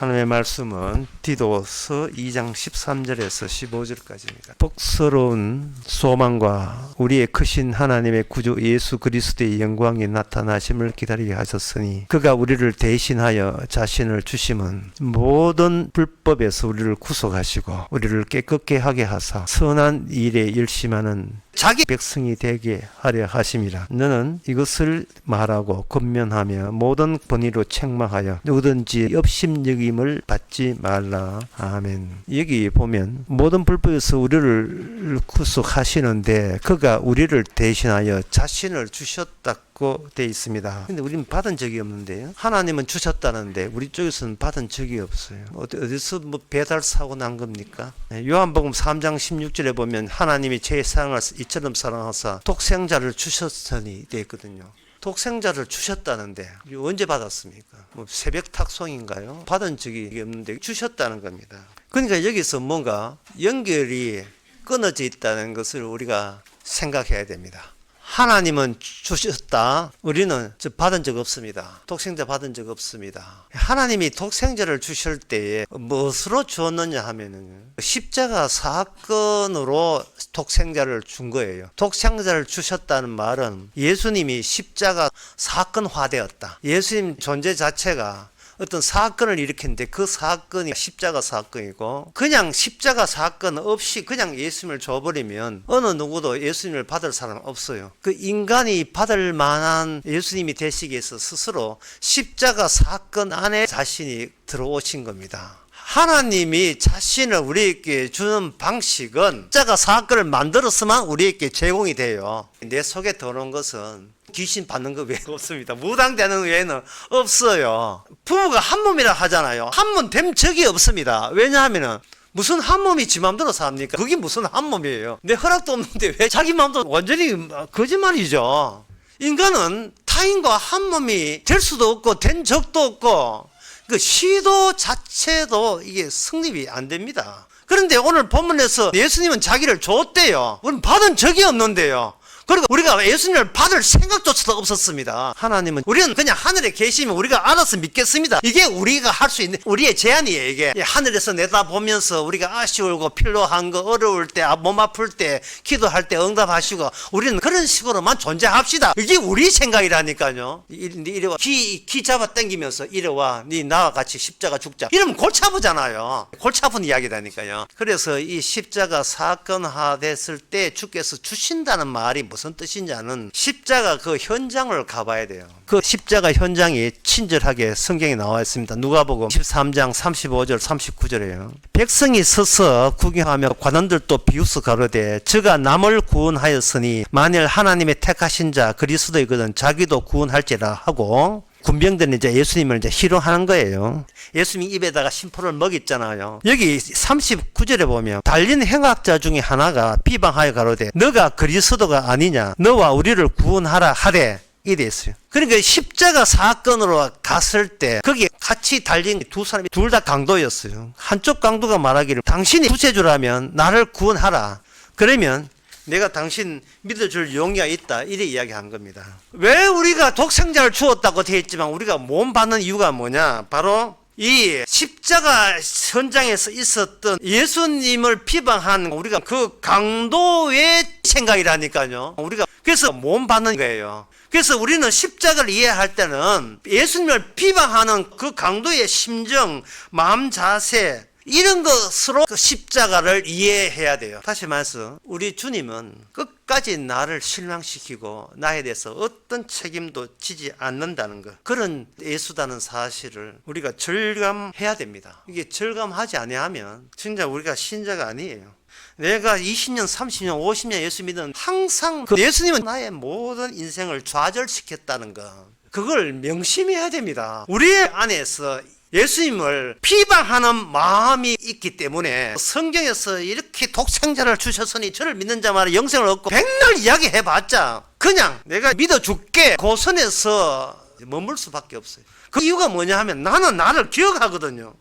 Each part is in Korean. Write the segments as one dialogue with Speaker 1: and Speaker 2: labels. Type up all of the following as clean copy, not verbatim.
Speaker 1: 하나님의 말씀은 디도서 2장 13절에서 15절까지입니다. 복스러운 소망과 우리의 크신 하나님의 구주 예수 그리스도의 영광이 나타나심을 기다리게 하셨으니 그가 우리를 대신하여 자신을 주심은 모든 불법에서 우리를 구속하시고 우리를 깨끗게 하게 하사 선한 일에 열심하는 자기 백성이 되게 하려 하심이라. 너는 이것을 말하고 권면하며 모든 권위로 책망하여 누구든지 업심여김을 받지 말라. 아멘. 여기 보면 모든 불법에서 우리를 구속하시는데 그가 우리를 대신하여 자신을 주셨다고 되어 있습니다. 근데 우리는 받은 적이 없는데요. 하나님은 주셨다는데 우리 쪽에서는 받은 적이 없어요. 어디서 배달 사고 난 겁니까? 요한복음 3장 16절에 보면 하나님이 제 세상을 이처럼 사랑하사 독생자를 주셨으니 되어 있거든요. 독생자를 주셨다는데 언제 받았습니까? 새벽 탁송인가요? 받은 적이 없는데 주셨다는 겁니다. 그러니까 여기서 뭔가 연결이 끊어져 있다는 것을 우리가 생각해야 됩니다. 하나님은 주셨다. 우리는 받은 적 없습니다. 독생자 받은 적 없습니다. 하나님이 독생자를 주실 때에 무엇으로 주었느냐 하면은 십자가 사건으로 독생자를 준 거예요. 독생자를 주셨다는 말은 예수님이 십자가 사건화되었다. 예수님 존재 자체가 어떤 사건을 일으켰는데 그 사건이 십자가 사건이고 그냥 십자가 사건 없이 그냥 예수님을 줘버리면 어느 누구도 예수님을 받을 사람 없어요. 그 인간이 받을 만한 예수님이 되시기 위해서 스스로 십자가 사건 안에 자신이 들어오신 겁니다. 하나님이 자신을 우리에게 주는 방식은 십자가 사건을 만들었으면 우리에게 제공이 돼요. 내 속에 들어오는 것은 귀신 받는 것 외에 없습니다. 무당되는 외에는 없어요. 부부가 한 몸이라 하잖아요. 한 몸 된 적이 없습니다. 왜냐하면 무슨 한 몸이 지 마음대로 삽니까? 그게 무슨 한 몸이에요. 내 허락도 없는데 왜 자기 마음대로. 완전히 거짓말이죠. 인간은 타인과 한 몸이 될 수도 없고 된 적도 없고 그 시도 자체도 이게 성립이 안 됩니다. 그런데 오늘 본문에서 예수님은 자기를 줬대요. 우리는 받은 적이 없는데요. 그리고 우리가 예수님을 받을 생각조차도 없었습니다. 하나님은 우리는 그냥 하늘에 계시면 우리가 알아서 믿겠습니다. 이게 우리가 할 수 있는 우리의 제안이에요. 이게 하늘에서 내다보면서 우리가 아쉬울고 필요한 거 어려울 때 몸 아플 때 기도할 때 응답하시고 우리는 그런 식으로만 존재합시다. 이게 우리 생각이라니까요. 이래와 기 잡아 당기면서 이래와 네 나와 같이 십자가 죽자 이러면 골치 아프잖아요. 골치 아픈 이야기라니까요. 그래서 이 십자가 사건화 됐을 때 주께서 주신다는 말이 무슨 뜻인지는 십자가 그 현장을 가봐야 돼요. 그 십자가 현장이 친절하게 성경에 나와 있습니다. 누가복음 13장 35절 39절이에요. 백성이 서서 구경하며 관원들도 비웃어 가로되 저가 남을 구원하였으니 만일 하나님의 택하신 자 그리스도이거든 자기도 구원할지라 하고 군병들은 이제 예수님을 이제 희롱하는 거예요. 예수님이 입에다가 심포를 먹였잖아요. 여기 39절에 보면 달린 행악자 중에 하나가 비방하여 가로되 너가 그리스도가 아니냐 너와 우리를 구원하라 하되 이래 있어요. 그러니까 십자가 사건으로 갔을 때 거기에 같이 달린 두 사람이 둘 다 강도였어요. 한쪽 강도가 말하기를 당신이 구세주라면 나를 구원하라. 그러면 내가 당신 믿어줄 용의가 있다 이래 이야기한 겁니다. 왜 우리가 독생자를 주었다고 되어 있지만 우리가 못 받는 이유가 뭐냐, 바로 이 십자가 현장에서 있었던 예수님을 비방한 우리가 그 강도의 생각이라니까요. 우리가 그래서 못 받는 거예요. 그래서 우리는 십자가를 이해할 때는 예수님을 비방하는 그 강도의 심정, 마음 자세 이런 것으로 그 십자가를 이해해야 돼요. 다시 말해서 우리 주님은 끝까지 나를 실망시키고 나에 대해서 어떤 책임도 지지 않는다는 것, 그런 예수다는 사실을 우리가 절감해야 됩니다. 이게 절감하지 아니하면 진짜 우리가 신자가 아니에요. 내가 20년, 30년, 50년 예수 믿는 항상 그 예수님은 나의 모든 인생을 좌절시켰다는 것, 그걸 명심해야 됩니다. 우리 안에서 예수님을 비방하는 마음이 있기 때문에 성경에서 이렇게 독생자를 주셨으니 저를 믿는 자마다 영생을 얻고 백날 이야기해봤자 그냥 내가 믿어줄게 그 선에서 머물 수밖에 없어요. 그 이유가 뭐냐 하면 나는 나를 기억하거든요.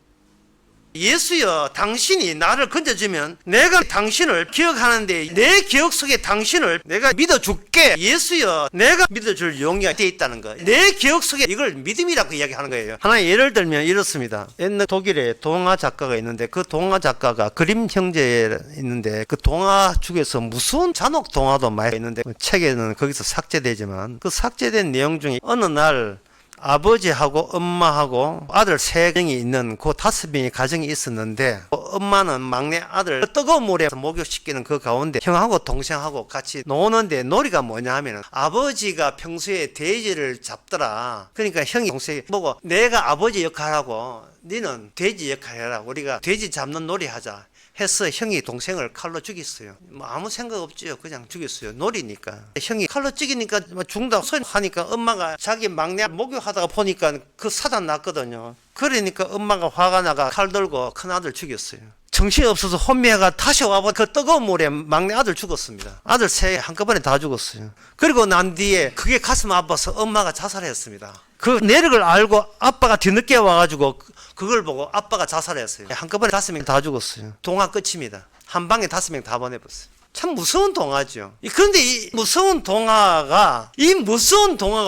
Speaker 1: 예수여, 당신이 나를 건져주면 내가 당신을 기억하는데 내 기억 속에 당신을 내가 믿어줄게. 예수여, 내가 믿어줄 용의가 돼 있다는 거. 내 기억 속에 이걸 믿음이라고 이야기하는 거예요. 하나 예를 들면 이렇습니다. 옛날 독일에 동화 작가가 있는데 그 동화 작가가 그림 형제에 있는데 그 동화 중에서 무서운 잔혹 동화도 많이 있는데 책에는 거기서 삭제되지만 그 삭제된 내용 중에 어느 날 아버지하고 엄마하고 아들 3명이 있는 그 5명의 가정이 있었는데 엄마는 막내 아들 뜨거운 물에 목욕시키는 그 가운데 형하고 동생하고 같이 노는데 놀이가 뭐냐 하면 아버지가 평소에 돼지를 잡더라. 그러니까 형이 동생이 보고 내가 아버지 역할하고 너는 돼지 역할해라. 우리가 돼지 잡는 놀이 하자 해서 형이 동생을 칼로 죽였어요. 뭐 아무 생각 없지요. 그냥 죽였어요. 놀이니까. 형이 칼로 죽이니까 죽는다고 하니까 엄마가 자기 막내 목욕하다가 보니까 그 사단 났거든요. 그러니까 엄마가 화가 나가 칼 들고 큰아들 죽였어요. 정신이 없어서 혼미해가 다시 와보 그 뜨거운 물에 막내 아들 죽었습니다. 아들 3 한꺼번에 다 죽었어요. 그리고 난 뒤에 그게 가슴 아파서 엄마가 자살했습니다. 그 내력을 알고 아빠가 뒤늦게 와가지고 그걸 보고 아빠가 자살했어요. 한꺼번에 5명 다 죽었어요. 동화 끝입니다. 한 방에 5명 다 보내버렸어요. 참 무서운 동화죠. 그런데 이 무서운 동화가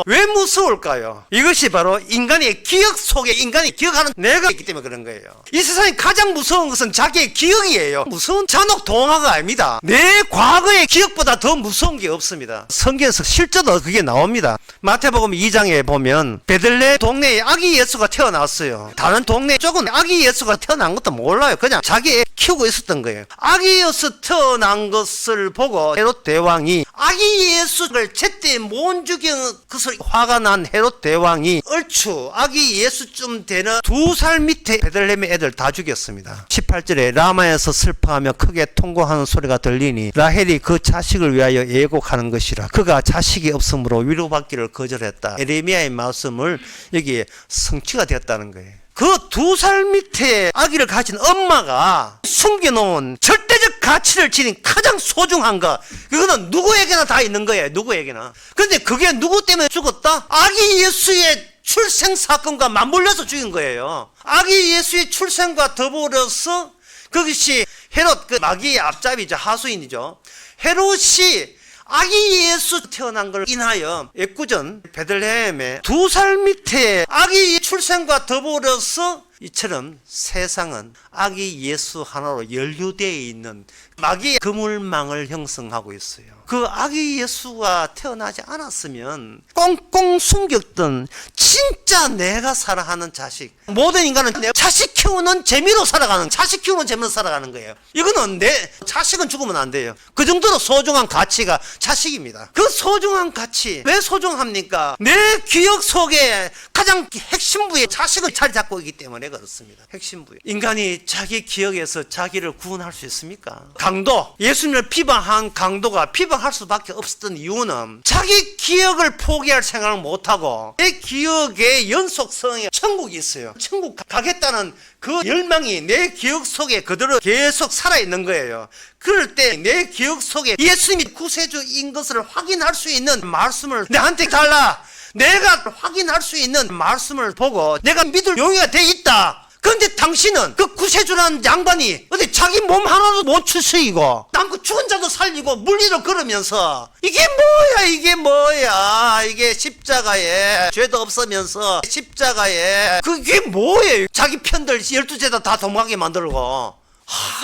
Speaker 1: 왜 무서울까요? 이것이 바로 인간의 기억 속에 인간이 기억하는 내가 있기 때문에 그런 거예요. 이 세상에 가장 무서운 것은 자기의 기억이에요. 무서운 잔혹 동화가 아닙니다. 내 과거의 기억보다 더 무서운 게 없습니다. 성경에서 실제로 그게 나옵니다. 마태복음 2장에 보면 베들레헴 동네에 아기 예수가 태어났어요. 다른 동네 쪽은 아기 예수가 태어난 것도 몰라요. 그냥 자기 애 키우고 있었던 거예요. 아기 예수 태어난 것을 보고 헤롯 대왕이 아기 예수를 제때 못 죽인 것을 화가 난 헤롯 대왕이 얼추 아기 예수쯤 되는 2살 밑에 베들레헴의 애들 다 죽였습니다. 18절에 라마에서 슬퍼하며 크게 통곡하는 소리가 들리니 라헬이 그 자식을 위하여 애곡하는 것이라. 그가 자식이 없으므로 위로받기를 거절했다. 에레미야의 말씀을 여기에 성취가 되었다는 거예요. 그 2살 밑에 아기를 가진 엄마가 숨겨놓은 절대적 가치를 지닌 가장 소중한 것, 그거는 누구에게나 다 있는 거예요. 누구에게나. 그런데 그게 누구 때문에 죽었다? 아기 예수의 출생 사건과 맞물려서 죽인 거예요. 아기 예수의 출생과 더불어서 그것이 헤롯, 그 마귀의 앞잡이죠. 하수인이죠. 헤롯이 아기 예수 태어난 걸 인하여 애꿎은 베들레헴에 2살 밑에 아기 출생과 더불어서 이처럼 세상은 아기 예수 하나로 연루되어 있는 마귀의 그물망을 형성하고 있어요. 그 아기 예수가 태어나지 않았으면 꽁꽁 숨겼던 진짜 내가 살아가는 자식, 모든 인간은 내 자식 키우는 재미로 살아가는, 자식 키우는 재미로 살아가는 거예요. 이거는 내 자식은 죽으면 안 돼요. 그 정도로 소중한 가치가 자식입니다. 그 소중한 가치 왜 소중합니까? 내 기억 속에 가장 핵심부에 자식을 자리 잡고 있기 때문에 그렇습니다. 핵심부에. 인간이 자기 기억에서 자기를 구원할 수 있습니까? 강도, 예수님을 비방한 강도가 비방할 수밖에 없었던 이유는 자기 기억을 포기할 생각을 못하고 내 기억의 연속성에 천국이 있어요. 천국 가겠다는 그 열망이 내 기억 속에 그대로 계속 살아있는 거예요. 그럴 때 내 기억 속에 예수님이 구세주인 것을 확인할 수 있는 말씀을 내한테 달라. 내가 확인할 수 있는 말씀을 보고 내가 믿을 용의가 돼 있다. 그런데 당신은 그 구세주라는 양반이 어디 자기 몸 하나도 못 추스이고 남그 죽은 자도 살리고 물리로 걸으면서 이게 뭐야 이게 십자가에 죄도 없으면서 십자가에 그게 뭐예요? 자기 편들 12제자 다 도망하게 만들고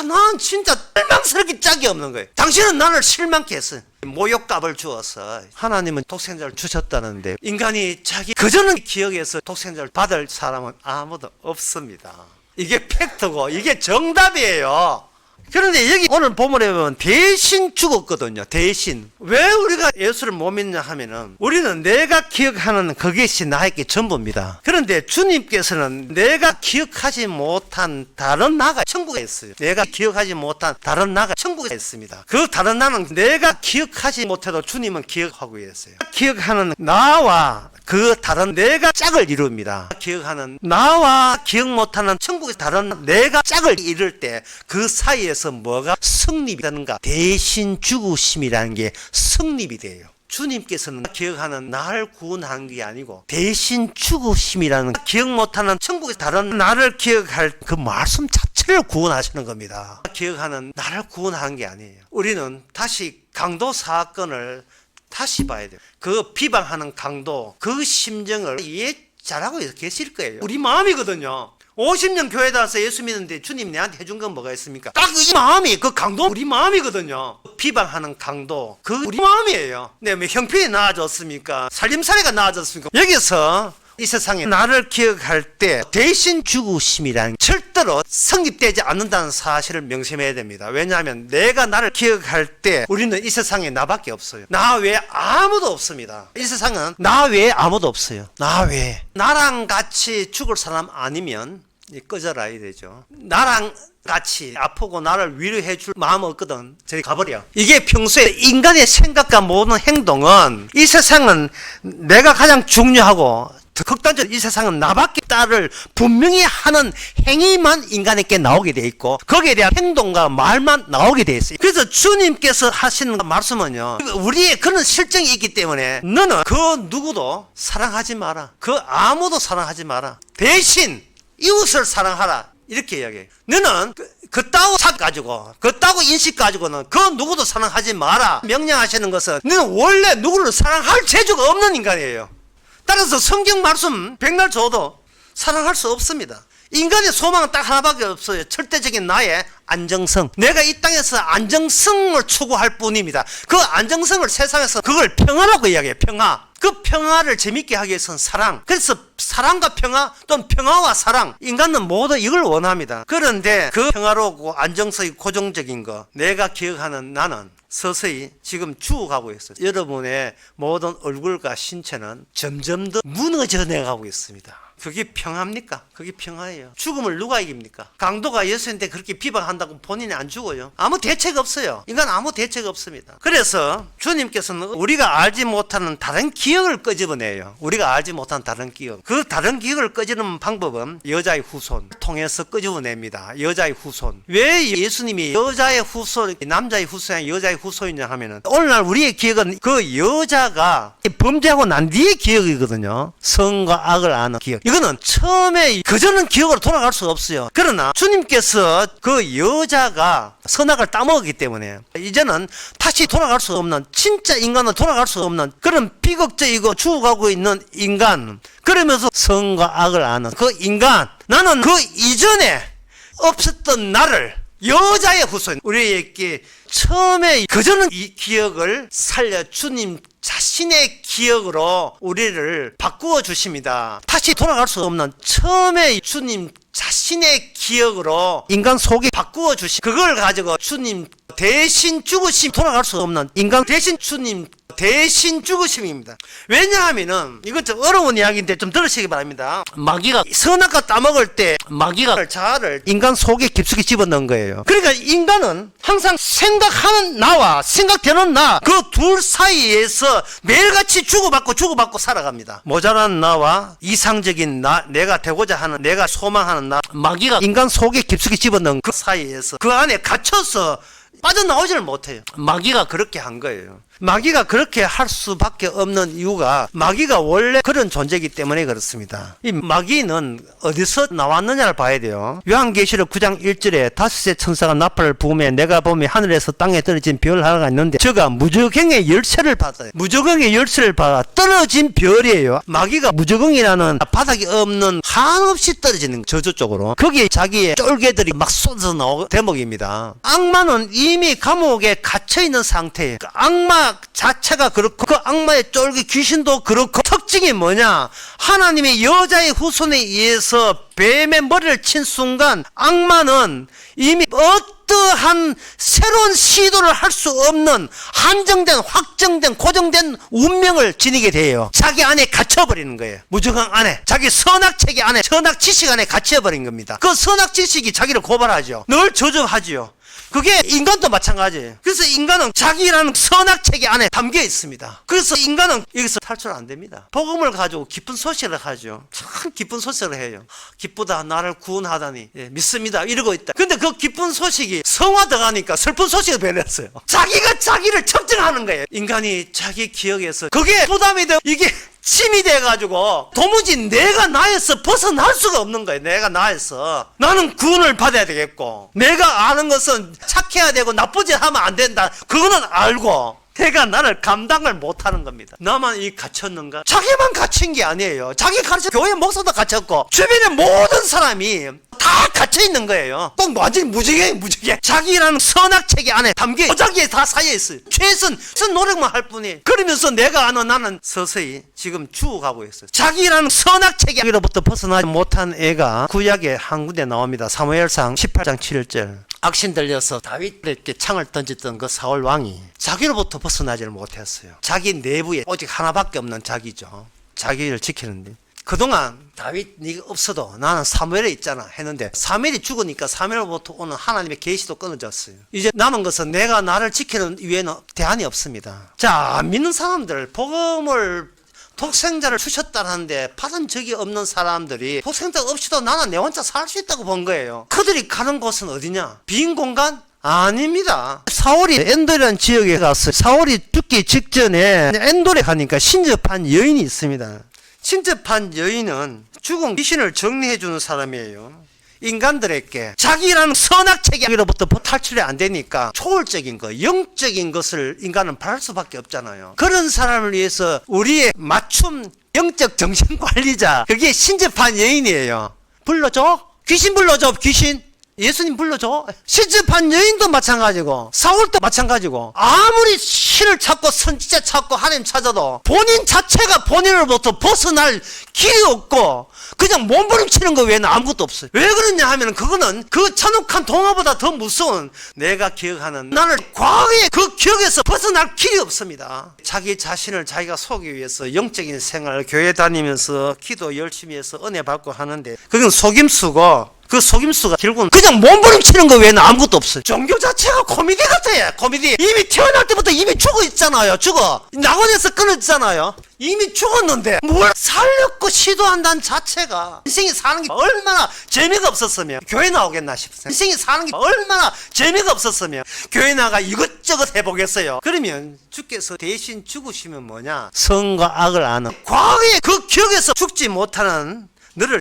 Speaker 1: 난 진짜 실망스럽게 짝이 없는 거예요. 당신은 나를 실망케 했어요. 모욕값을 주어서 하나님은 독생자를 주셨다는데 인간이 자기 그저는 기억에서 독생자를 받을 사람은 아무도 없습니다. 이게 팩트고 이게 정답이에요. 그런데 여기 오늘 본문에 보면 대신 죽었거든요. 대신. 왜 우리가 예수를 못 믿냐 하면은 우리는 내가 기억하는 그것이 나에게 전부입니다. 그런데 주님께서는 내가 기억하지 못한 다른 나가 천국에 있어요. 내가 기억하지 못한 다른 나가 천국에 있습니다. 그 다른 나는 내가 기억하지 못해도 주님은 기억하고 있어요. 기억하는 나와 그 다른 내가 짝을 이룹니다. 기억하는 나와 기억 못하는 천국의 다른 내가 짝을 이룰 때 그 사이에서 뭐가 성립이 되는가? 대신 죽으심이라는 게 성립이 돼요. 주님께서는 기억하는 나를 구원한 게 아니고 대신 죽으심이라는 기억 못하는 천국의 다른 나를 기억할 그 말씀 자체를 구원하시는 겁니다. 기억하는 나를 구원하는 게 아니에요. 우리는 다시 강도 사건을 다시 봐야 돼요. 그 비방하는 강도 그 심정을 이해 잘하고 계실 거예요. 우리 마음이거든요. 50년 교회 다녀서 예수 믿는데 주님 내한테 해준 건 뭐가 있습니까? 딱 이 마음이 그 강도 우리 마음이거든요. 비방하는 강도 그 우리 마음이에요. 네, 뭐 형편이 나아졌습니까? 살림살이가 나아졌습니까? 여기서 이 세상에 나를 기억할 때 대신 죽으심이란 절대로 성립되지 않는다는 사실을 명심해야 됩니다. 왜냐하면 내가 나를 기억할 때 우리는 이 세상에 나밖에 없어요. 나 외에 아무도 없습니다. 이 세상은 나 외에 아무도 없어요. 나 외에. 나랑 같이 죽을 사람 아니면 꺼져라야 되죠. 나랑 같이 아프고 나를 위로해 줄 마음 없거든. 저리 가버려. 이게 평소에 인간의 생각과 모든 행동은 이 세상은 내가 가장 중요하고 극단적으로 이 세상은 나밖에 딸을 분명히 하는 행위만 인간에게 나오게 돼 있고 거기에 대한 행동과 말만 나오게 돼 있어요. 그래서 주님께서 하시는 말씀은요, 우리의 그런 실정이 있기 때문에 너는 그 누구도 사랑하지 마라. 그 아무도 사랑하지 마라. 대신 이웃을 사랑하라. 이렇게 이야기해요. 너는 그따구 삭 가지고 그따구 인식 가지고는 그 누구도 사랑하지 마라. 명령하시는 것은 너는 원래 누구를 사랑할 재주가 없는 인간이에요. 따라서 성경 말씀 백날 줘도 사랑할 수 없습니다. 인간의 소망은 딱 하나밖에 없어요. 절대적인 나의 안정성. 내가 이 땅에서 안정성을 추구할 뿐입니다. 그 안정성을 세상에서 그걸 평화라고 이야기해요. 평화. 그 평화를 재밌게 하기 위해서는 사랑. 그래서 사랑과 평화 또는 평화와 사랑. 인간은 모두 이걸 원합니다. 그런데 그 평화롭고 안정성이 고정적인 거 내가 기억하는 나는 서서히 지금 죽어가고 있어요. 여러분의 모든 얼굴과 신체는 점점 더 무너져 내가고 있습니다. 그게 평화입니까? 그게 평화예요. 죽음을 누가 이깁니까? 강도가 예수님한테 그렇게 비방한다고 본인이 안 죽어요. 아무 대책 없어요. 인간 아무 대책 없습니다. 그래서 주님께서는 우리가 알지 못하는 다른 기억을 끄집어내요. 우리가 알지 못하는 다른 기억. 그 다른 기억을 끄집어내는 방법은 여자의 후손 통해서 끄집어냅니다. 여자의 후손. 왜 예수님이 여자의 후손, 남자의 후손이 여자의 후손이냐 하면은 오늘날 우리의 기억은 그 여자가 범죄하고 난 뒤의 기억이거든요. 선과 악을 아는 기억. 이거는 처음에 그전은 기억으로 돌아갈 수가 없어요. 그러나 주님께서 그 여자가 선악을 따먹었기 때문에 이제는 다시 돌아갈 수 없는, 진짜 인간은 돌아갈 수 없는 그런 비극적이고 죽어가고 있는 인간, 그러면서 선과 악을 아는 그 인간, 나는 그 이전에 없었던 나를 여자의 후손, 우리에게 처음에 그전은 이 기억을 살려 주님 자신의 기억으로 우리를 바꾸어 주십니다. 다시 돌아갈 수 없는 처음에 주님 자신의 기억으로 인간 속에 바꾸어 주시, 그걸 가지고 주님 대신 죽으심, 돌아갈 수 없는 인간 대신 주님 대신 죽으심입니다. 왜냐하면은 이건 좀 어려운 이야기인데 좀 들으시기 바랍니다. 마귀가 선악과 따먹을 때 마귀가 자아를 인간 속에 깊숙이 집어넣은 거예요. 그러니까 인간은 항상 생각하는 나와 생각되는 나, 그 둘 사이에서 매일같이 주고받고 살아갑니다. 모자란 나와 이상적인 나, 내가 되고자 하는, 내가 소망하는 나, 마귀가 인간 속에 깊숙이 집어넣은 그 사이에서 그 안에 갇혀서 빠져나오지를 못해요. 마귀가 그렇게 한 거예요. 마귀가 그렇게 할 수밖에 없는 이유가 마귀가 원래 그런 존재이기 때문에 그렇습니다. 이 마귀는 어디서 나왔느냐를 봐야 돼요. 요한계시록 9장 1절에 다섯의 천사가 나팔을 부으며 내가 보며 하늘에서 땅에 떨어진 별 하나가 있는데 저가 무저갱의 열쇠를 받아요. 무저갱의 열쇠를 받아 떨어진 별이에요. 마귀가 무저갱이라는 바닥이 없는 한없이 떨어지는 저주 쪽으로, 거기에 자기의 쫄개들이 막 쏟아져 나오는 대목입니다. 악마는 이미 감옥에 갇혀있는 상태예요. 그 악마 자체가 그렇고 그 악마의 쫄기 귀신도 그렇고, 특징이 뭐냐, 하나님의 여자의 후손에 의해서 뱀의 머리를 친 순간 악마는 이미 어떠한 새로운 시도를 할 수 없는 한정된, 확정된, 고정된 운명을 지니게 돼요. 자기 안에 갇혀버리는 거예요. 무조건 안에, 자기 선악체계 안에, 선악지식 안에 갇혀버린 겁니다. 그 선악지식이 자기를 고발하죠. 늘 저주하지요. 그게 인간도 마찬가지예요. 그래서 인간은 자기라는 선악체계 안에 담겨 있습니다. 그래서 인간은 여기서 탈출 안 됩니다. 복음을 가지고 기쁜 소식을 하죠. 참 기쁜 소식을 해요. 기쁘다, 나를 구원하다니, 예, 믿습니다, 이러고 있다. 근데 그 기쁜 소식이 성화돼 가니까 슬픈 소식이 변했어요. 자기가 자기를 측정하는 거예요. 인간이 자기 기억에서 그게 부담이 되고 이게 침이 돼가지고 도무지 내가 나에서 벗어날 수가 없는 거예요. 내가 나에서 나는 구원을 받아야 되겠고, 내가 아는 것은 착해야 되고 나쁘지 하면 안 된다, 그거는 알고 내가 나를 감당을 못하는 겁니다. 나만 이 갇혔는가? 자기만 갇힌 게 아니에요. 자기 가르쳐 교회 목사도 갇혔고 주변의 모든 사람이 다 갇혀 있는 거예요. 꼭 완전히 무지개 자기라는 선악체계 안에 담겨 도자기에 다 쌓여 있어요. 최선 노력만 할 뿐이. 그러면서 내가 아는 나는 서서히 지금 죽어가고 있어요. 자기라는 선악체계로부터 벗어나지 못한 애가 구약에 한 군데 나옵니다. 사무엘상 18장 7절. 악신 들려서 다윗에게 창을 던졌던 그 사울 왕이 자기로부터 벗어나지를 못했어요. 자기 내부에 오직 하나밖에 없는 자기죠. 자기를 지키는데 그동안 다윗이 없어도 나는 사무엘에 있잖아 했는데 사무엘이 죽으니까 사무엘로부터 오는 하나님의 계시도 끊어졌어요. 이제 남은 것은 내가 나를 지키는 이외에는 대안이 없습니다. 자, 믿는 사람들, 복음을 독생자를 주셨다는데 받은 적이 없는 사람들이 독생자 없이도 나는 내 혼자 살 수 있다고 본 거예요. 그들이 가는 곳은 어디냐? 빈 공간? 아닙니다. 사울이 엔도라는 지역에 갔어요. 사울이 죽기 직전에 엔도에 가니까 신접한 여인이 있습니다. 신접한 여인은 죽은 귀신을 정리해 주는 사람이에요. 인간들에게 자기라는 선악체계로부터 탈출이 안 되니까 초월적인 것, 영적인 것을 인간은 바랄 수밖에 없잖아요. 그런 사람을 위해서 우리의 맞춤 영적 정신관리자, 그게 신접한 여인이에요. 불러줘? 귀신 불러줘, 귀신. 예수님 불러줘. 신접한 여인도 마찬가지고 사울도 마찬가지고 아무리 신을 찾고 선지자 찾고 하나님 찾아도 본인 자체가 본인으로부터 벗어날 길이 없고 그냥 몸부림치는 거 외에는 아무것도 없어요. 왜 그러냐 하면 그거는 그 천욱한 동화보다 더 무서운 내가 기억하는 나를 과거의 그 기억에서 벗어날 길이 없습니다. 자기 자신을 자기가 속이기 위해서 영적인 생활, 교회 다니면서 기도 열심히 해서 은혜 받고 하는데 그건 속임수고 그 속임수가 결국은 그냥 몸부림치는 거 외에는 아무것도 없어요. 종교 자체가 코미디 같아요. 코미디. 이미 태어날 때부터 이미 죽어 있잖아요. 낙원에서 끊어지잖아요. 이미 죽었는데 뭘 살려고 시도한다는 자체가 인생이 사는 게 얼마나 재미가 없었으면 교회 나오겠나 싶어요. 인생이 사는 게 얼마나 재미가 없었으면 교회 나가 이것저것 해보겠어요. 그러면 주께서 대신 죽으시면 뭐냐? 선과 악을 아는 과거의 그 기억에서 죽지 못하는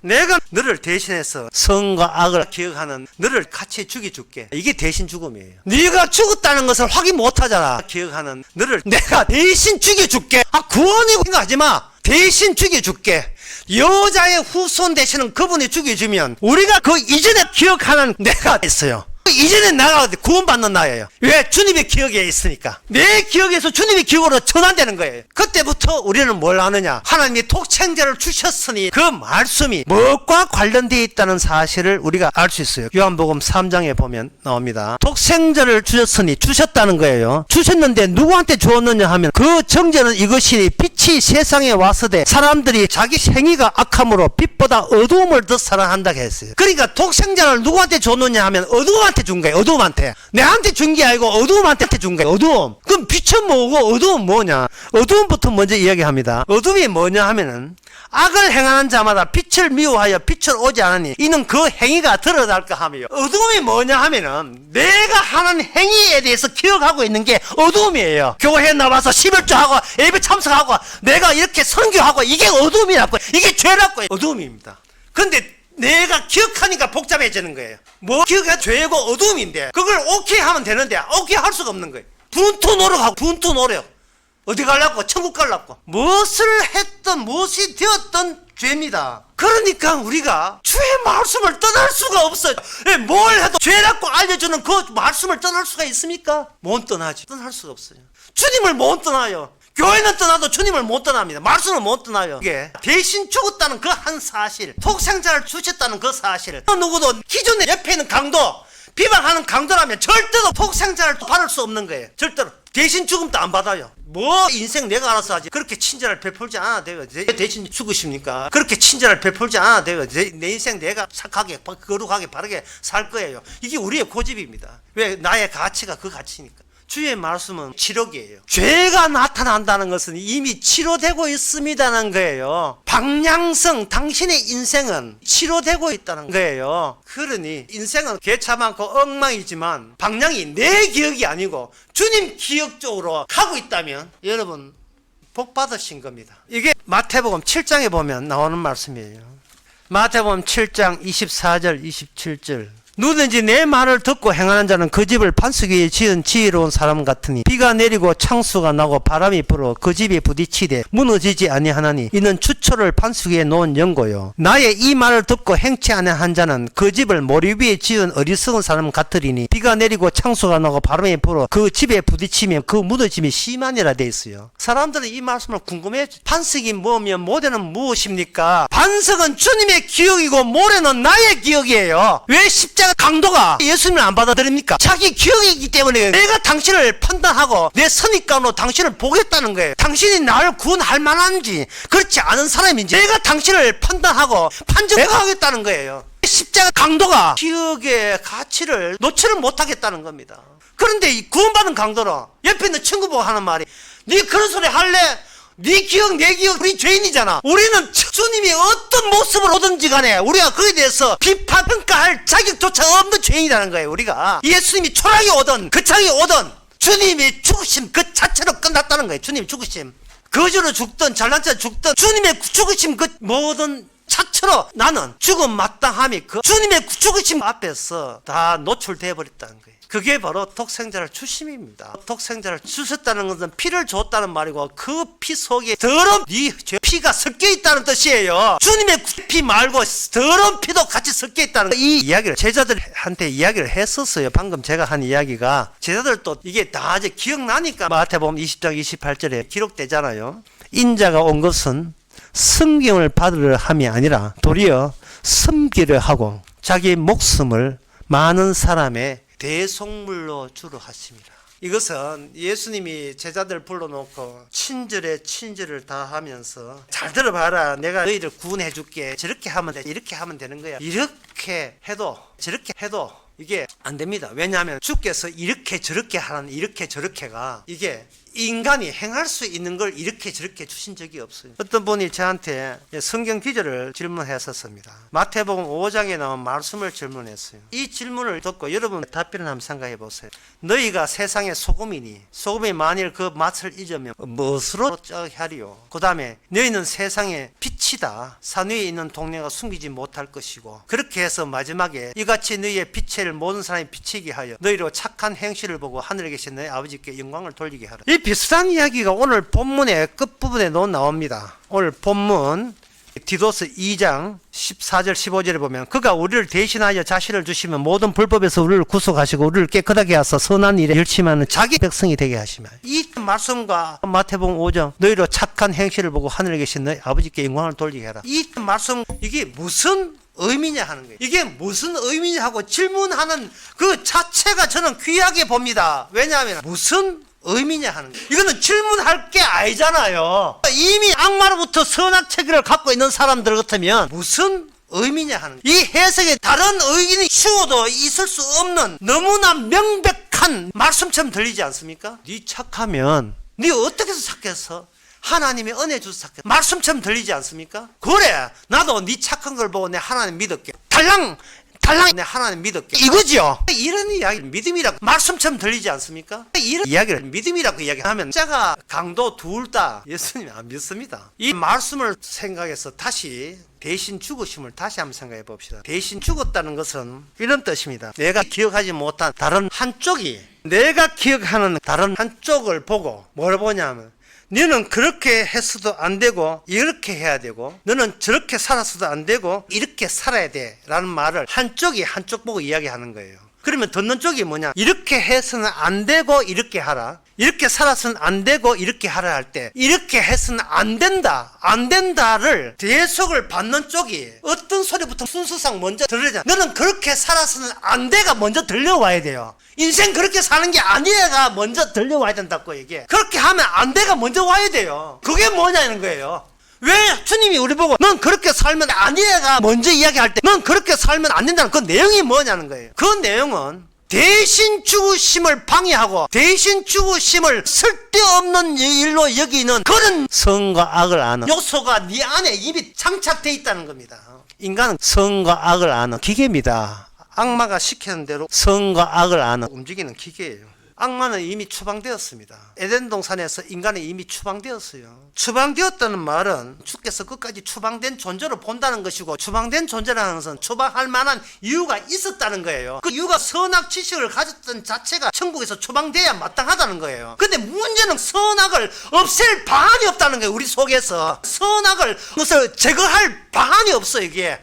Speaker 1: 내가 너를 대신해서 선과 악을 기억하는 너를 같이 죽여줄게. 이게 대신 죽음이에요. 네가 죽었다는 것을 확인 못하잖아. 기억하는 너를 내가 대신 죽여줄게. 구원이고 생각하지 마. 대신 죽여줄게. 여자의 후손 되시는 그분이 죽여주면 우리가 그 이전에 기억하는 내가 있어요. 이전에 나가 구원받는 나예요. 왜? 주님의 기억에 있으니까. 내 기억에서 주님의 기억으로 전환되는 거예요. 그때부터 우리는 뭘 아느냐? 하나님이 독생자를 주셨으니 그 말씀이 무엇과 관련되어 있다는 사실을 우리가 알 수 있어요. 요한복음 3장에 보면 나옵니다. 독생자를 주셨으니 주셨다는 거예요. 주셨는데 누구한테 주었느냐 하면 그 정죄는 이것이니 빛이 세상에 왔으되 사람들이 자기 행위가 악함으로 빛보다 어두움을 더 사랑한다 했어요. 그러니까 독생자를 누구한테 줬느냐 하면 어두움한테 준 거예요. 어두움한테. 내한테 준 게 아니고 어두움한테 준 거예요. 어두움. 그럼 빛은 뭐고 어두움 뭐냐? 어두움부터 먼저 이야기합니다. 어둠이 뭐냐 하면은 악을 행하는 자마다 빛을 미워하여 빛을 오지 않으니 이는 그 행위가 드러날까 하며, 어두움이 뭐냐 하면은 내가 하는 행위에 대해서 기억하고 있는 게 어두움이에요. 교회에 나와서 11조하고 예배 참석하고 내가 이렇게 선교하고 이게 어두움이라고, 이게 죄라고 어두움입니다. 근데 내가 기억하니까 복잡해지는 거예요. 뭐 기억이 죄고 어두움인데 그걸 오케이 하면 되는데 오케이 할 수가 없는 거예요. 분투 노력하고 분투 노력. 어디 가려고? 천국 가려고. 무엇을 했던 무엇이 되었던 죄입니다. 그러니까 우리가 주의 말씀을 떠날 수가 없어요. 뭘 해도 죄라고 알려주는 그 말씀을 떠날 수가 있습니까? 못 떠나지. 떠날 수가 없어요. 주님을 못 떠나요. 교회는 떠나도 주님을 못 떠납니다. 말씀을 못 떠나요. 이게 대신 죽었다는 그 한 사실, 독생자를 주셨다는 그 사실, 누구도 기존에 옆에 있는 강도, 비방하는 강도라면 절대로 독생자를 바를 수 없는 거예요. 절대로. 대신 죽음도 안 받아요. 뭐 인생 내가 알아서 하지. 그렇게 친절을 베풀지 않아도 돼요. 대신 죽으십니까? 그렇게 친절을 베풀지 않아도 돼요. 내 인생 내가 착하게 거룩하게 바르게 살 거예요. 이게 우리의 고집입니다. 왜? 나의 가치가 그 가치니까. 주의 말씀은 치료기예요. 죄가 나타난다는 것은 이미 치료되고 있습니다는 거예요. 방향성, 당신의 인생은 치료되고 있다는 거예요. 그러니 인생은 개차 많고 엉망이지만 방향이 내 기억이 아니고 주님 기억 쪽으로 가고 있다면 여러분 복 받으신 겁니다. 이게 마태복음 7장에 보면 나오는 말씀이에요. 마태복음 7장 24절 27절 누구든지 내 말을 듣고 행하는 자는 그 집을 반석 위에 지은 지혜로운 사람 같으니 비가 내리고 창수가 나고 바람이 불어 그 집에 부딪히되 무너지지 아니하나니 이는 주초를 반석 위에 놓은 연고요. 나의 이 말을 듣고 행치 아니한 자는 그 집을 모리 위에 지은 어리석은 사람 같으리니 비가 내리고 창수가 나고 바람이 불어 그 집에 부딪히면 그 무너짐이 심하니라 돼 있어요. 사람들은 이 말씀을 궁금해요. 반석이 뭐면 모래는 무엇입니까? 반석은 주님의 기억이고 모래는 나의 기억이에요. 왜 십자가 강도가 예수님을 안 받아들입니까? 자기 기억이기 때문에 내가 당신을 판단하고 내 선입관으로 당신을 보겠다는 거예요. 당신이 나를 구원할 만한지 그렇지 않은 사람인지 내가 당신을 판단하고 판정 내가 하겠다는 거예요. 십자가 강도가 기억의 가치를 놓지를 못하겠다는 겁니다. 그런데 이 구원받은 강도는 옆에 있는 친구 보고 하는 말이 네 그런 소리 할래? 네 기억 내 기억 우리 죄인이잖아. 우리는 주님이 어떤 모습을 오든지 간에 우리가 그에 대해서 비판 평가할 자격조차 없는 죄인이라는 거예요. 우리가 예수님이 초락이 오든 거창이 오든 주님이 죽으심 그 자체로 끝났다는 거예요. 주님이 죽으심 거지로 죽든 잘난 체 죽든 주님의 죽으심 그 모든 자체로 나는 죽음 마땅함이 그 주님의 죽으심 앞에서 다 노출되어 버렸다는 거예요. 그게 바로 독생자를 주심입니다. 독생자를 주셨다는 것은 피를 줬다는 말이고 그 피 속에 더러운 피가 섞여 있다는 뜻이에요. 주님의 피 말고 더러운 피도 같이 섞여 있다는 이 이야기를 제자들한테 이야기를 했었어요. 방금 제가 한 이야기가 제자들도 이게 다 이제 기억나니까 마태복음 20장 28절에 기록되잖아요. 인자가 온 것은 성경을 받으려 함이 아니라 도리어 섬기려 하고 자기 목숨을 많은 사람의 대속물로 주로 하십니다. 이것은 예수님이 제자들 불러놓고 친절에 친절을 다하면서 잘 들어봐라. 내가 너희를 구원해 줄게. 저렇게 하면 돼. 이렇게 하면 되는 거야. 이렇게 해도 저렇게 해도 이게 안 됩니다. 왜냐하면 주께서 이렇게 저렇게 하라는 이렇게 저렇게가 이게 인간이 행할 수 있는 걸 이렇게 저렇게 주신 적이 없어요. 어떤 분이 저한테 성경 기절을 질문했었습니다. 마태복음 5장에 나온 말씀을 질문했어요. 이 질문을 듣고 여러분 답변을 한번 생각해 보세요. 너희가 세상의 소금이니 소금이 만일 그 맛을 잊으면 무엇으로 하리요? 그 다음에 너희는 세상의 빛이다. 산 위에 있는 동네가 숨기지 못할 것이고 그렇게 해서 마지막에 이같이 너희의 빛을 모든 사람이 비치게 하여 너희로 착한 행실을 보고 하늘에 계신 너희 아버지께 영광을 돌리게 하라. 이 비슷한 이야기가 오늘 본문의 끝부분에 나옵니다. 오늘 본문 디도스 2장 14절 15절에 보면 그가 우리를 대신하여 자신을 주시면 모든 불법에서 우리를 구속하시고 우리를 깨끗하게 하사 선한 일에 열심하는 자기 백성이 되게 하시며 이 말씀과 마태복음 5장 너희로 착한 행실을 보고 하늘에 계신 너희 아버지께 영광을 돌리게 하라. 이 말씀 이게 무슨 의미냐 하는 거예요. 이게 무슨 의미냐 하고 질문하는 그 자체가 저는 귀하게 봅니다. 왜냐하면 무슨 의미냐 하는 거예요. 이거는 질문할 게 아니잖아요. 이미 악마로부터 선악 체계를 갖고 있는 사람들 같으면 무슨 의미냐 하는 거예요. 이 해석에 다른 의견이 쉬워도 있을 수 없는 너무나 명백한 말씀처럼 들리지 않습니까? 네 착하면 네 어떻게 해서 착했어? 하나님의 은혜 주셔서 착했어. 말씀처럼 들리지 않습니까? 그래 나도 네 착한 걸 보고 내 하나님 믿을게. 달랑 내 하나님 믿을게. 이거죠. 이런 이야기 믿음이라고 말씀처럼 들리지 않습니까? 이런 이야기를 믿음이라고 이야기하면 자가 강도 둘 다 예수님이 안 믿습니다. 이 말씀을 생각해서 다시 대신 죽으심을 다시 한번 생각해 봅시다. 대신 죽었다는 것은 이런 뜻입니다. 내가 기억하지 못한 다른 한쪽이 내가 기억하는 다른 한쪽을 보고 뭘 보냐면 너는 그렇게 했어도 안 되고 이렇게 해야 되고 너는 저렇게 살았어도 안 되고 이렇게 살아야 돼 라는 말을 한쪽이 한쪽 보고 이야기하는 거예요. 그러면 듣는 쪽이 뭐냐? 이렇게 해서는 안 되고 이렇게 하라. 이렇게 살아서는 안 되고 이렇게 하라 할 때 이렇게 해서는 안 된다, 안 된다를 대속을 받는 쪽이 어떤 소리부터 순서상 먼저 들으자. 너는 그렇게 살아서는 안 돼가 먼저 들려와야 돼요. 인생 그렇게 사는 게 아니야가 먼저 들려와야 된다고 얘기해. 그렇게 하면 안 돼가 먼저 와야 돼요. 그게 뭐냐는 거예요. 왜 주님이 우리 보고 넌 그렇게 살면 아니야가 먼저 이야기할 때 넌 그렇게 살면 안 된다는 그 내용이 뭐냐는 거예요. 그 내용은 대신 죽으심을 방해하고 대신 죽으심을 쓸데없는 일로 여기는 그런 선과 악을 아는 요소가 네 안에 이미 장착되어 있다는 겁니다. 인간은 선과 악을 아는 기계입니다. 악마가 시키는 대로 선과 악을 아는 움직이는 기계예요. 악마는 이미 추방되었습니다. 에덴 동산에서 인간은 이미 추방되었어요. 추방되었다는 말은 주께서 끝까지 추방된 존재로 본다는 것이고, 추방된 존재라는 것은 추방할 만한 이유가 있었다는 거예요. 그 이유가 선악 지식을 가졌던 자체가 천국에서 추방돼야 마땅하다는 거예요. 근데 문제는 선악을 없앨 방안이 없다는 거예요. 우리 속에서 선악을 그것을 제거할 방안이 없어. 이게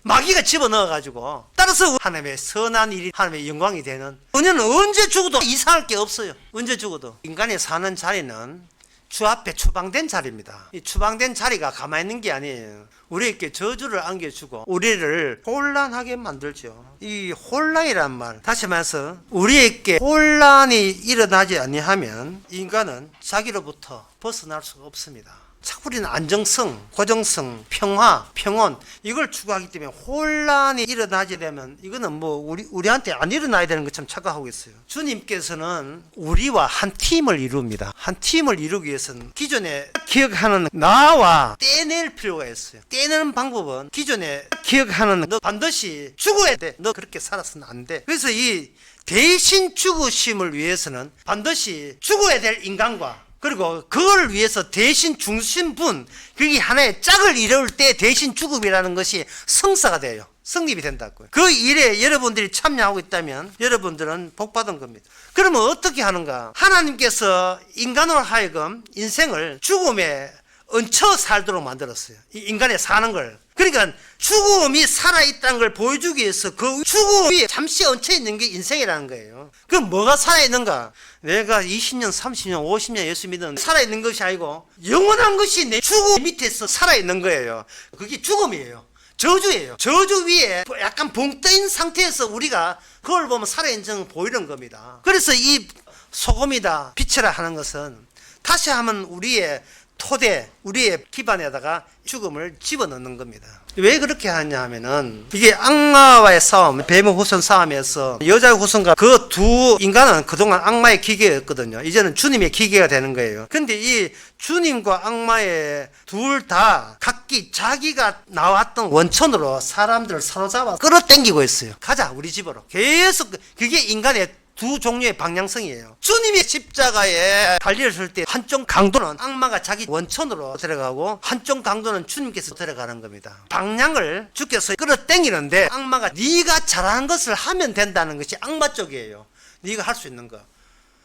Speaker 1: 마귀가 집어넣어가지고. 따라서 하나님의 선한 일이 하나님의 영광이 되는, 은혜는 언제 죽어도 이상할 게 없어요. 언제 죽어도. 인간이 사는 자리는 주 앞에 추방된 자리입니다. 이 추방된 자리가 가만히 있는 게 아니에요. 우리에게 저주를 안겨주고 우리를 혼란하게 만들죠. 이 혼란이란 말, 다시 말해서 우리에게 혼란이 일어나지 아니하면 인간은 자기로부터 벗어날 수가 없습니다. 자꾸 우리는 안정성, 고정성, 평화, 평온 이걸 추구하기 때문에 혼란이 일어나게 되면 이거는 뭐 우리한테 안 일어나야 되는 것처럼 착각하고 있어요. 주님께서는 우리와 한 팀을 이룹니다. 한 팀을 이루기 위해서는 기존에 기억하는 나와 떼낼 필요가 있어요. 떼내는 방법은 기존에 기억하는 너 반드시 죽어야 돼. 너 그렇게 살아서는 안 돼. 그래서 이 대신 죽으심을 위해서는 반드시 죽어야 될 인간과, 그리고 그걸 위해서 대신 죽으신 분, 그게 하나의 짝을 이룰 때 대신 죽음이라는 것이 성사가 돼요. 성립이 된다고요. 그 일에 여러분들이 참여하고 있다면 여러분들은 복받은 겁니다. 그러면 어떻게 하는가? 하나님께서 인간으로 하여금 인생을 죽음에 얹혀 살도록 만들었어요. 이 인간의 사는 걸. 그러니까 죽음이 살아있다는 걸 보여주기 위해서 그 죽음이 잠시 얹혀있는 게 인생이라는 거예요. 그럼 뭐가 살아있는가? 내가 20년, 30년, 50년 예수 믿는 살아있는 것이 아니고 영원한 것이 내 죽음 밑에서 살아있는 거예요. 그게 죽음이에요. 저주예요. 저주 위에 약간 붕 떠인 상태에서 우리가 그걸 보면 살아있는 점 보이는 겁니다. 그래서 이 소금이다, 빛이라 하는 것은 다시 하면 우리의 토대, 우리의 기반에다가 죽음을 집어넣는 겁니다. 왜 그렇게 하냐 하면은 이게 악마와의 싸움, 뱀의 후손 싸움에서 여자의 후손과 그 두 인간은 그동안 악마의 기계였거든요. 이제는 주님의 기계가 되는 거예요. 근데 이 주님과 악마의 둘 다 각기 자기가 나왔던 원천으로 사람들을 사로잡아 끌어당기고 있어요. 가자 우리 집으로. 계속 그게 인간의 두 종류의 방향성이에요. 주님의 십자가에 달렸을 때 한쪽 강도는 악마가 자기 원천으로 들어가고 한쪽 강도는 주님께서 들어가는 겁니다. 방향을 주께서 끌어당기는데 악마가 네가 잘하는 것을 하면 된다는 것이 악마 쪽이에요. 네가 할 수 있는 거.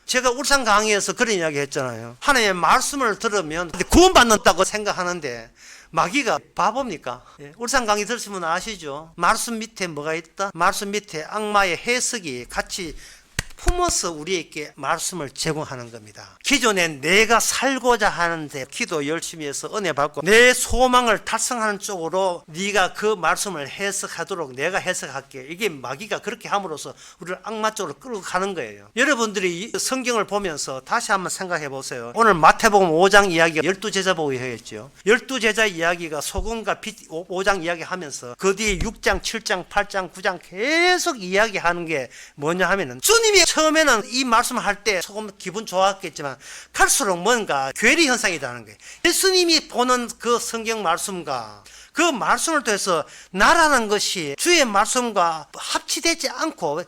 Speaker 1: 제가 울산 강의에서 그런 이야기 했잖아요. 하나님의 말씀을 들으면 구원받는다고 생각하는데 마귀가 바보입니까? 예. 울산 강의 들으시면 아시죠? 말씀 밑에 뭐가 있다? 말씀 밑에 악마의 해석이 같이 품어서 우리에게 말씀을 제공하는 겁니다. 기존에 내가 살고자 하는데 기도 열심히 해서 은혜 받고 내 소망을 달성하는 쪽으로 네가 그 말씀을 해석하도록 내가 해석할게. 이게 마귀가 그렇게 함으로써 우리를 악마 쪽으로 끌고 가는 거예요. 여러분들이 성경을 보면서 다시 한번 생각해 보세요. 오늘 마태복음 5장 이야기가 12제자 보고 했죠. 12제자 이야기가 소금과 빛 5장 이야기하면서 그 뒤에 6장, 7장, 8장, 9장 계속 이야기하는 게 뭐냐 하면은 주님이 처음에는 이 말씀을 할 때 조금 기분 좋았겠지만 갈수록 뭔가 괴리 현상이 나는 거예요. 예수님이 보는 그 성경 말씀과 그 말씀을 통해서 나라는 것이 주의 말씀과 합치되지 않고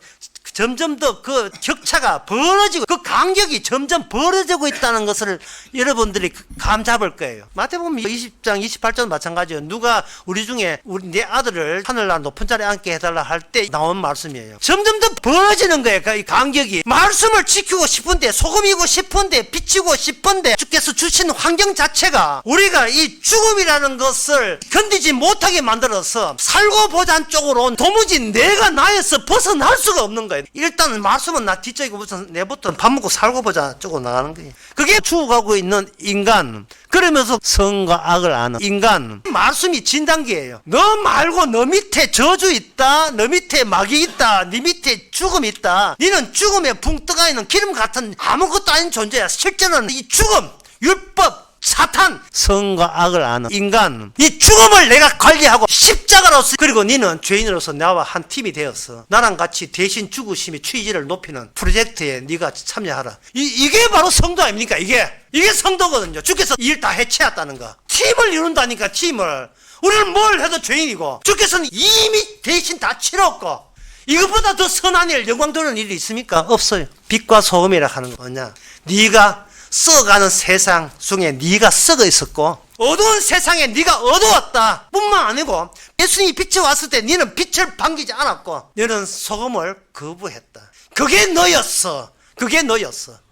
Speaker 1: 점점 더 그 격차가 벌어지고 그 간격이 점점 벌어지고 있다는 것을 여러분들이 감 잡을 거예요. 마태복음 20장 28절 마찬가지예요. 누가 우리 중에 내 아들을 하늘나라 높은 자리에 앉게 해달라 할 때 나온 말씀이에요. 점점 더 벌어지는 거예요. 이 간격이. 말씀을 지키고 싶은데, 소금이고 싶은데, 비치고 싶은데 주께서 주신 환경 자체가 우리가 이 죽음이라는 것을 견디지 못하게 만들어서 살고 보잔 쪽으로 도무지 내가 나에서 벗어날 수가 없는 거예요. 거예요. 일단은 말씀은 나 뒷적이고 무슨 내부터 밥 먹고 살고 보자 쪼고 나가는 거예요. 그게 죽어가고 있는 인간, 그러면서 성과 악을 아는 인간. 말씀이 진단기예요. 너 말고 너 밑에 저주 있다, 너 밑에 마귀 있다, 네 밑에 죽음 있다. 너는 죽음에 붕 떠가 있는 기름 같은 아무것도 아닌 존재야. 실제로는 이 죽음, 율법, 사탄, 성과 악을 아는 인간, 이 죽음을 내가 관리하고 십자가로서, 그리고 너는 죄인으로서 나와 한 팀이 되었어. 나랑 같이 대신 죽으심의 취지를 높이는 프로젝트에 네가 참여하라. 이게 바로 성도 아닙니까? 이게 성도거든요. 주께서 일 다 해체했다는 거. 팀을 이룬다니까. 팀을. 우리는 뭘 해도 죄인이고 주께서는 이미 대신 다 치렀고, 이것보다 더 선한 일, 영광 돌리는 일이 있습니까? 없어요. 빛과 소금이라 하는 거 뭐냐? 네가 썩어가는 세상 중에 네가 썩어 있었고, 어두운 세상에 네가 어두웠다 뿐만 아니고, 예수님이 빛에 왔을 때 너는 빛을 반기지 않았고 너는 소금을 거부했다. 그게 너였어.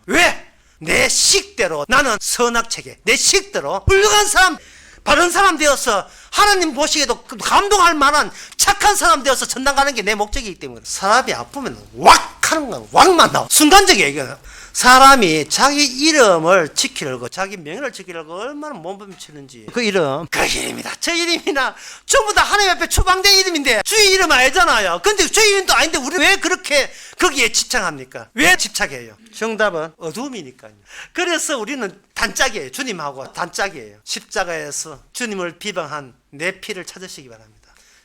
Speaker 1: 왜? 내 식대로, 나는 선악체계, 내 식대로 훌륭한 사람, 바른 사람 되어서 하나님 보시기에도 감동할 만한 착한 사람 되어서 천당 가는 게 내 목적이기 때문에. 사람이 아프면 왁 하는 거야. 왁만 나와. 순간적이야 이거. 사람이 자기 이름을 지키려고, 자기 명예를 지키려고 얼마나 몸부림치는지. 그 이름이다, 저 이름이나 전부 다 하나님 앞에 추방된 이름인데 주의 이름 알잖아요. 근데 주의 이름도 아닌데 우리 왜 그렇게 거기에 집착합니까? 왜 집착해요? 정답은 어두움이니까요. 그래서 우리는 단짝이에요. 주님하고 단짝이에요. 십자가에서 주님을 비방한 내 피를 찾으시기 바랍니다.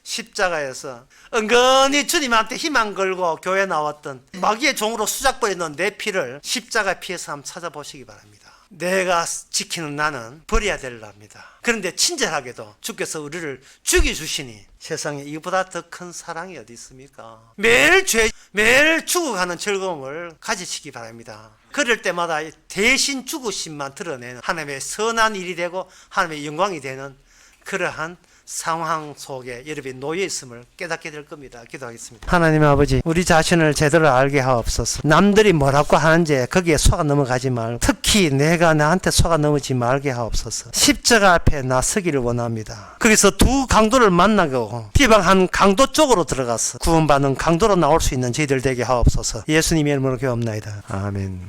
Speaker 1: 십자가에서 은근히 주님한테 희망 걸고 교회 나왔던 마귀의 종으로 수작거리는 내 피를 십자가 피에서 한번 찾아보시기 바랍니다. 내가 지키는 나는 버려야 될랍니다. 그런데 친절하게도 주께서 우리를 죽여주시니 세상에 이보다 더 큰 사랑이 어디 있습니까? 매일 죽어가는 즐거움을 가지시기 바랍니다. 그럴 때마다 대신 죽으심만 드러내는 하나님의 선한 일이 되고 하나님의 영광이 되는 그러한 상황 속에 여러분이 놓여 있음을 깨닫게 될 겁니다. 기도하겠습니다. 하나님 아버지, 우리 자신을 제대로 알게 하옵소서. 남들이 뭐라고 하는지 거기에 속아 넘어가지 말고, 특히 내가 나한테 속아 넘어지 말게 하옵소서. 십자가 앞에 나서기를 원합니다. 거기서 두 강도를 만나고 비방한 강도 쪽으로 들어가서 구원받는 강도로 나올 수 있는 저희들 되게 하옵소서. 예수님의 이름으로 기도합나이다. 아멘.